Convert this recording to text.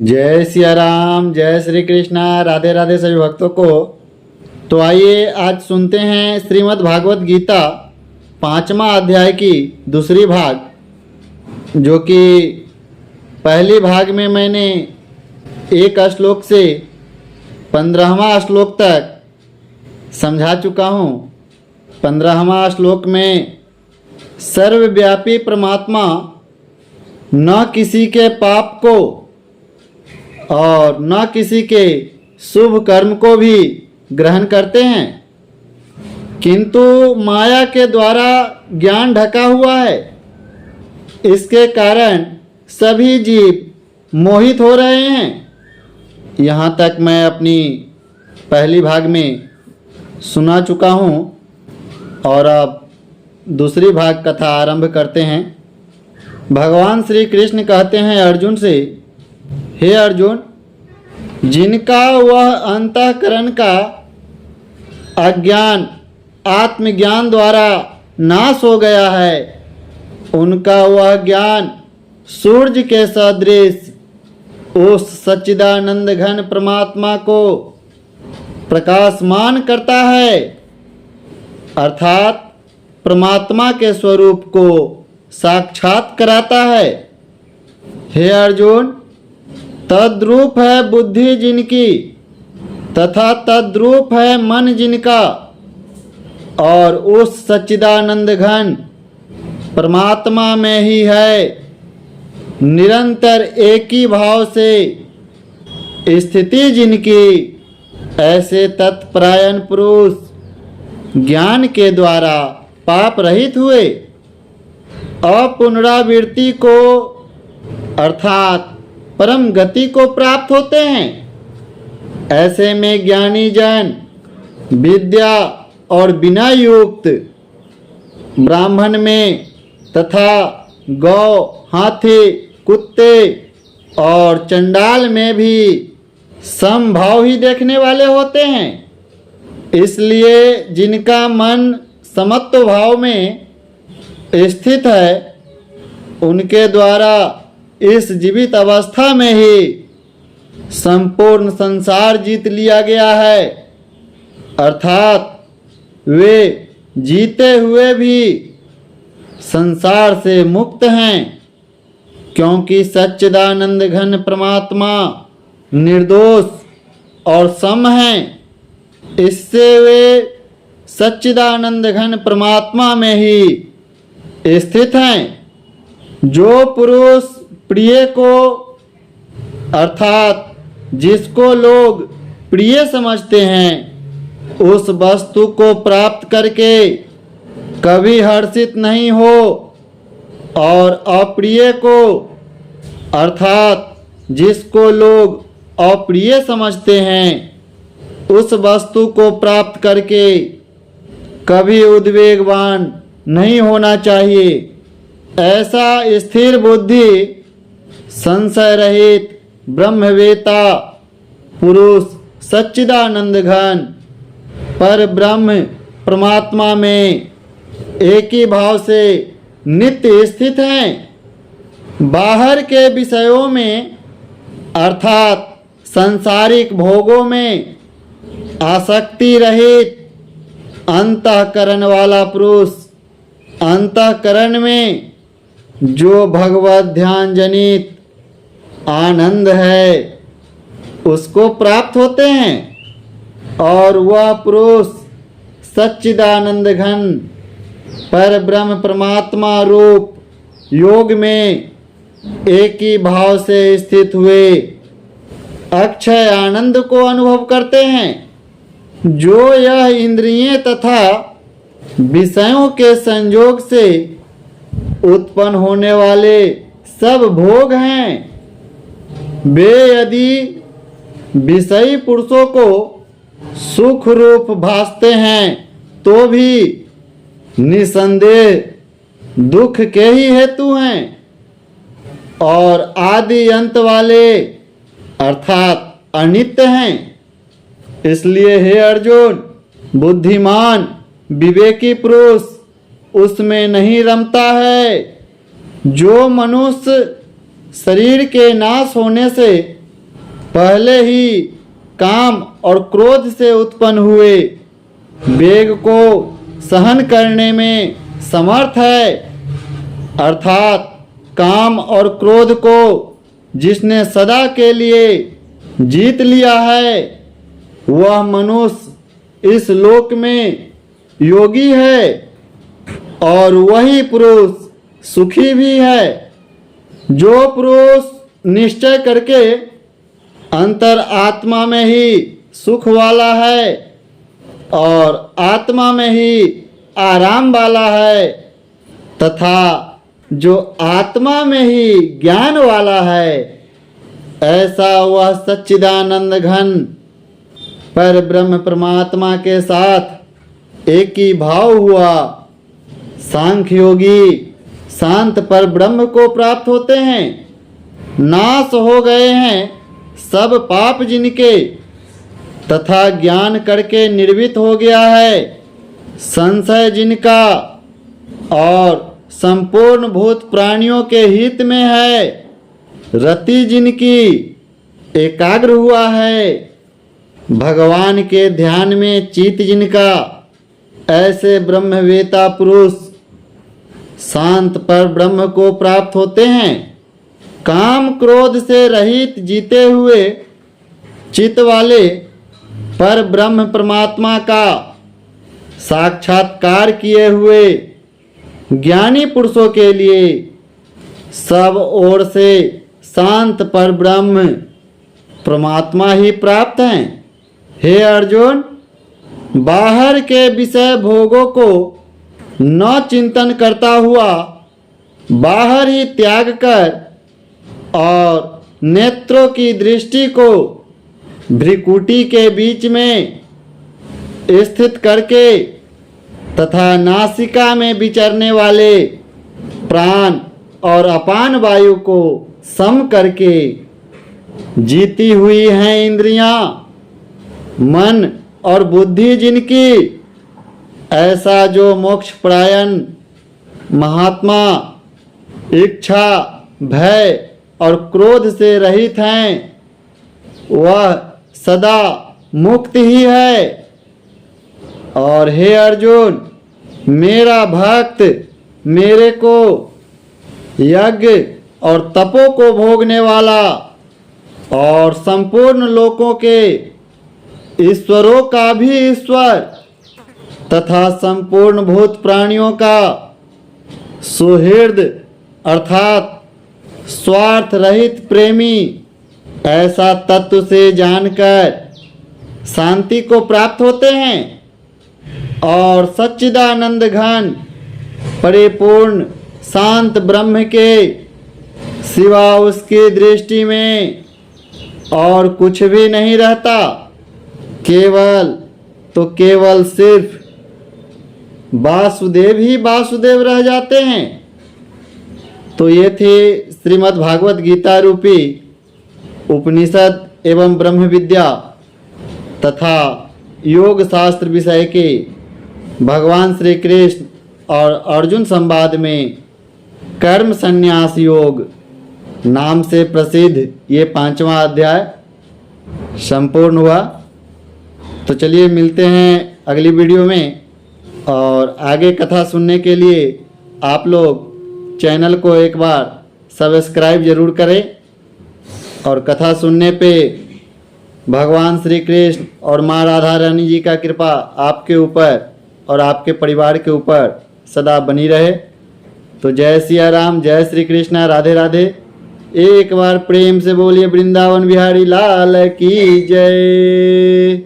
जय सिया राम, जय श्री कृष्णा, राधे राधे सभी भक्तों को। तो आइए आज सुनते हैं श्रीमद् भागवत गीता 5वां अध्याय की दूसरी भाग, जो कि पहली भाग में मैंने 1 श्लोक से 15वां श्लोक तक समझा चुका हूँ। 15वां श्लोक में सर्वव्यापी परमात्मा न किसी के पाप को और न किसी के शुभ कर्म को भी ग्रहण करते हैं, किंतु माया के द्वारा ज्ञान ढका हुआ है। इसके कारण सभी जीव मोहित हो रहे हैं। यहाँ तक मैं अपनी पहली भाग में सुना चुका हूँ और अब दूसरी भाग कथा आरंभ करते हैं। भगवान श्री कृष्ण कहते हैं अर्जुन से, हे अर्जुन, जिनका वह अंतःकरण का अज्ञान आत्मज्ञान द्वारा नाश हो गया है, उनका वह ज्ञान सूर्य के सदृश उस सच्चिदानंद घन परमात्मा को प्रकाशमान करता है, अर्थात परमात्मा के स्वरूप को साक्षात कराता है। हे अर्जुन, तद्रूप है बुद्धि जिनकी तथा तद्रूप है मन जिनका, और उस सच्चिदानंद घन परमात्मा में ही है निरंतर एक ही भाव से स्थिति जिनकी, ऐसे तत्परायण पुरुष ज्ञान के द्वारा पाप रहित हुए अपुनरावृत्ति को अर्थात परम गति को प्राप्त होते हैं। ऐसे में ज्ञानी जन विद्या और बिना युक्त ब्राह्मण में तथा गौ, हाथी, कुत्ते और चंडाल में भी समभाव ही देखने वाले होते हैं। इसलिए जिनका मन समत्व भाव में स्थित है, उनके द्वारा इस जीवित अवस्था में ही संपूर्ण संसार जीत लिया गया है, अर्थात वे जीते हुए भी संसार से मुक्त हैं, क्योंकि सच्चिदानंद घन परमात्मा निर्दोष और सम हैं। इससे वे सच्चिदानंद घन परमात्मा में ही स्थित हैं। जो पुरुष प्रिय को अर्थात जिसको लोग प्रिय समझते हैं, उस वस्तु को प्राप्त करके कभी हर्षित नहीं हो, और अप्रिय को अर्थात जिसको लोग अप्रिय समझते हैं, उस वस्तु को प्राप्त करके कभी उद्वेगवान नहीं होना चाहिए। ऐसा स्थिर बुद्धि संशय रहित ब्रह्मवेता पुरुष सच्चिदानंद घन पर ब्रह्म परमात्मा में एक ही भाव से नित्य स्थित हैं। बाहर के विषयों में अर्थात सांसारिक भोगों में आसक्ति रहित अंतःकरण वाला पुरुष अंतःकरण में जो भगवत ध्यान जनित आनंद है उसको प्राप्त होते हैं, और वह पुरुष सच्चिदानंद घन पर ब्रह्म परमात्मा रूप योग में एक ही भाव से स्थित हुए अक्षय आनंद को अनुभव करते हैं। जो यह इंद्रिय तथा विषयों के संयोग से उत्पन्न होने वाले सब भोग हैं, वे यदि विषयी पुरुषों को सुख रूप भासते हैं तो भी निसंदेह दुख के ही हेतु हैं, और आदि अंत वाले अर्थात अनित्य हैं। इसलिए हे अर्जुन, बुद्धिमान विवेकी पुरुष उसमें नहीं रमता है। जो मनुष्य शरीर के नाश होने से पहले ही काम और क्रोध से उत्पन्न हुए वेग को सहन करने में समर्थ है, अर्थात काम और क्रोध को जिसने सदा के लिए जीत लिया है वह मनुष्य इस लोक में योगी है और वही पुरुष सुखी भी है। जो पुरुष निश्चय करके अंतर आत्मा में ही सुख वाला है और आत्मा में ही आराम वाला है तथा जो आत्मा में ही ज्ञान वाला है, ऐसा वह सच्चिदानंद घन पर ब्रह्म परमात्मा के साथ एक ही भाव हुआ। सांख्य योगी शांत पर ब्रह्म को प्राप्त होते हैं। नाश हो गए हैं सब पाप जिनके, तथा ज्ञान करके निर्वित हो गया है संशय जिनका, और संपूर्ण भूत प्राणियों के हित में है रति जिनकी एकाग्र हुआ है। भगवान के ध्यान में चित जिनका, ऐसे ब्रह्मवेता पुरुष शांत पर ब्रह्म को प्राप्त होते हैं। काम क्रोध से रहित जीते हुए चित वाले पर ब्रह्म परमात्मा का साक्षात्कार किए हुए ज्ञानी पुरुषों के लिए सब ओर से शांत पर ब्रह्म परमात्मा ही प्राप्त हैं। हे अर्जुन, बाहर के विषय भोगों को न चिंतन करता हुआ बाहर ही त्याग कर और नेत्रों की दृष्टि को भ्रिकुटी के बीच में स्थित करके तथा नासिका में विचरने वाले प्राण और अपान वायु को सम करके जीती हुई हैं इंद्रियां, मन और बुद्धि जिनकी, ऐसा जो मोक्ष परायण महात्मा इच्छा भय और क्रोध से रहित हैं वह सदा मुक्त ही है। और हे अर्जुन, मेरा भक्त मेरे को यज्ञ और तपों को भोगने वाला और संपूर्ण लोकों के ईश्वरों का भी ईश्वर तथा संपूर्ण भूत प्राणियों का सुहृद अर्थात स्वार्थ रहित प्रेमी, ऐसा तत्व से जानकर शांति को प्राप्त होते हैं और सच्चिदानंद घन परिपूर्ण शांत ब्रह्म के सिवा उसकी दृष्टि में और कुछ भी नहीं रहता। केवल सिर्फ वासुदेव ही वासुदेव रह जाते हैं। तो ये थे श्रीमद् भागवत गीता रूपी उपनिषद एवं ब्रह्म विद्या तथा योग शास्त्र विषय के भगवान श्री कृष्ण और अर्जुन संवाद में कर्म संन्यास योग नाम से प्रसिद्ध ये 5वां अध्याय संपूर्ण हुआ। तो चलिए मिलते हैं अगली वीडियो में, और आगे कथा सुनने के लिए आप लोग चैनल को एक बार सब्सक्राइब जरूर करें और कथा सुनने पे भगवान श्री कृष्ण और माँ राधा रानी जी का कृपा आपके ऊपर और आपके परिवार के ऊपर सदा बनी रहे। तो जय सिया राम, जय श्री कृष्ण, राधे राधे। एक बार प्रेम से बोलिए वृंदावन बिहारी लाल की जय।